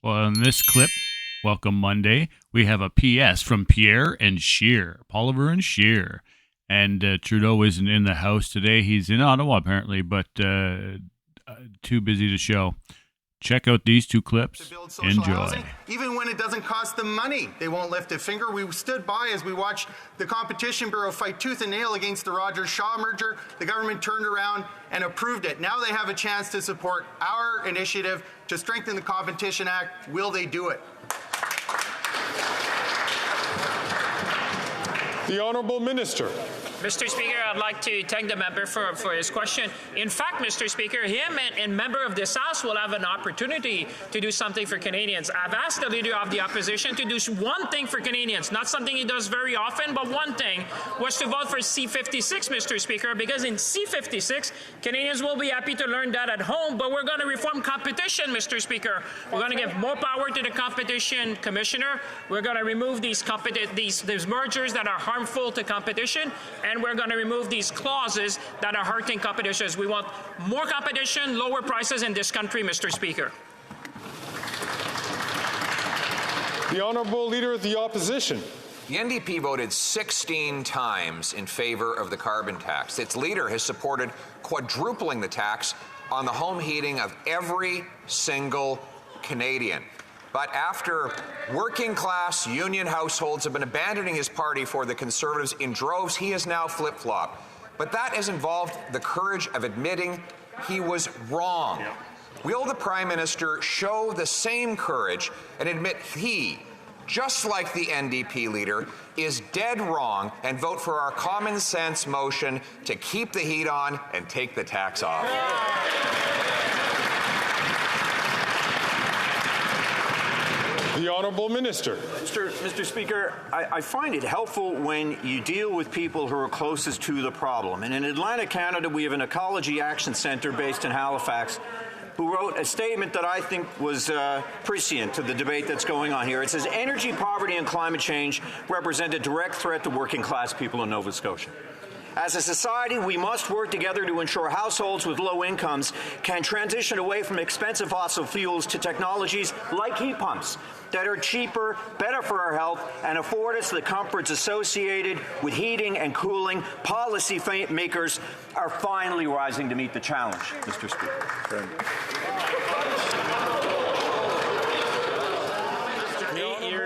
Well, in this clip, Welcome Monday, we have a PS from Pierre and Scheer, Poilievre Scheer. And Trudeau isn't in the House today. He's in Ottawa, apparently, but too busy to show. Check out these two clips. Enjoy. Housing, even when it doesn't cost them money, they won't lift a finger. We stood by as we watched the Competition Bureau fight tooth and nail against the Rogers-Shaw merger. The government turned around and approved it. Now they have a chance to support our initiative to strengthen the Competition Act. Will they do it? The Honourable Minister. Mr. Speaker, I'd like to thank the member for his question. In fact, Mr. Speaker, him and member of this House will have an opportunity to do something for Canadians. I've asked the Leader of the Opposition to do one thing for Canadians, not something he does very often, but one thing, was to vote for C-56, Mr. Speaker, because in C-56, Canadians will be happy to learn that at home, but we're going to reform competition, Mr. Speaker. We're going to give more power to the Competition Commissioner. We're going to remove these mergers that are harmful to competition, and we're going to remove these clauses that are hurting competition. We want more competition, lower prices in this country, Mr. Speaker. The Honourable Leader of the Opposition. The NDP voted 16 times in favour of the carbon tax. Its leader has supported quadrupling the tax on the home heating of every single Canadian. But after working-class union households have been abandoning his party for the Conservatives in droves, he has now flip-flopped. But that has involved the courage of admitting he was wrong. Will the Prime Minister show the same courage and admit he, just like the NDP leader, is dead wrong and vote for our common-sense motion to keep the heat on and take the tax off? The Honourable Minister. Mr. Speaker, I find it helpful when you deal with people who are closest to the problem. And in Atlantic, Canada, we have an Ecology Action Centre based in Halifax who wrote a statement that I think was prescient to the debate that's going on here. It says, energy poverty and climate change represent a direct threat to working-class people in Nova Scotia. As a society, we must work together to ensure households with low incomes can transition away from expensive fossil fuels to technologies like heat pumps that are cheaper, better for our health, and afford us the comforts associated with heating and cooling. Policy makers are finally rising to meet the challenge, Mr. Speaker.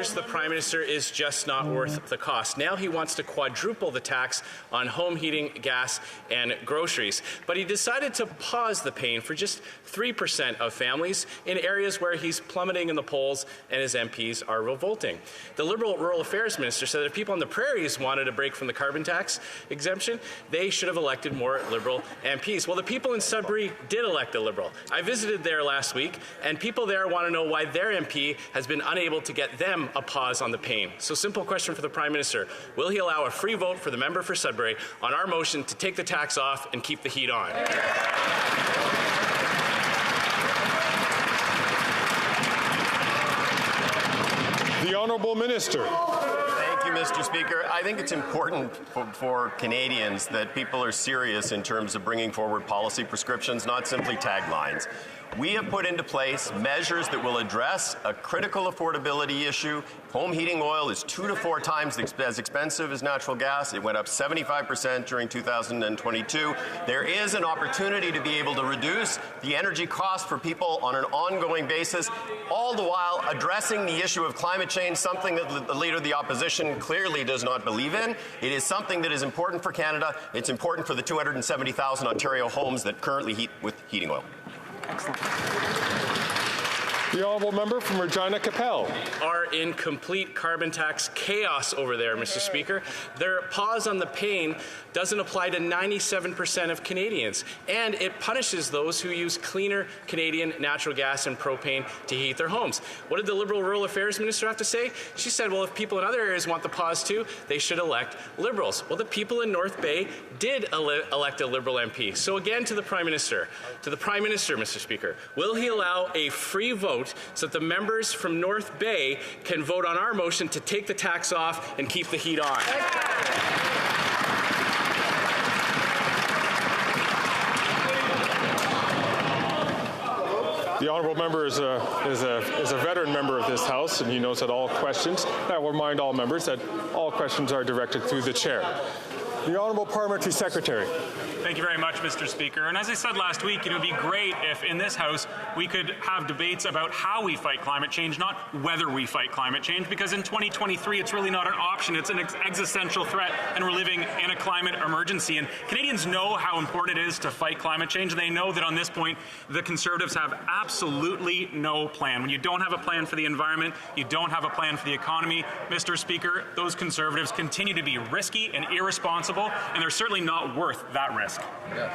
The Prime Minister is just not worth the cost. Now he wants to quadruple the tax on home heating, gas, and groceries. But he decided to pause the pain for just 3% of families in areas where he's plummeting in the polls and his MPs are revolting. The Liberal Rural Affairs Minister said that if people on the prairies wanted a break from the carbon tax exemption, they should have elected more Liberal MPs. Well, the people in Sudbury did elect a Liberal. I visited there last week, and people there want to know why their MP has been unable to get them a pause on the pain. So simple question for the Prime Minister. Will he allow a free vote for the member for Sudbury on our motion to take the tax off and keep the heat on? The Honourable Minister. Thank you, Mr. Speaker. I think it's important for Canadians that people are serious in terms of bringing forward policy prescriptions, not simply taglines. We have put into place measures that will address a critical affordability issue. Home heating oil is 2 to 4 times as expensive as natural gas. It went up 75% during 2022. There is an opportunity to be able to reduce the energy cost for people on an ongoing basis, all the while addressing the issue of climate change, something that the Leader of the Opposition clearly does not believe in. It is something that is important for Canada. It's important for the 270,000 Ontario homes that currently heat with heating oil. Excellent. The Honourable Member from Regina Capel. Are in complete carbon tax chaos over there, Mr. Speaker. Their pause on the pain doesn't apply to 97% of Canadians, and it punishes those who use cleaner Canadian natural gas and propane to heat their homes. What did the Liberal Rural Affairs Minister have to say? She said, well, if people in other areas want the pause too, they should elect Liberals. Well, the people in North Bay did elect a Liberal MP. So again, to the Prime Minister, Mr. Speaker, will he allow a free vote so that the members from North Bay can vote on our motion to take the tax off and keep the heat on? The honourable member is a veteran member of this House, and he knows that all questions, I will remind all members that all questions are directed through the chair. The Honourable Parliamentary Secretary. Thank you very much, Mr. Speaker. And as I said last week, it would be great if in this House we could have debates about how we fight climate change, not whether we fight climate change, because in 2023 it's really not an option. It's an existential threat, and we're living in a climate emergency. And Canadians know how important it is to fight climate change, and they know that on this point the Conservatives have absolutely no plan. When you don't have a plan for the environment, you don't have a plan for the economy, Mr. Speaker, those Conservatives continue to be risky and irresponsible, and they're certainly not worth that risk. Yeah.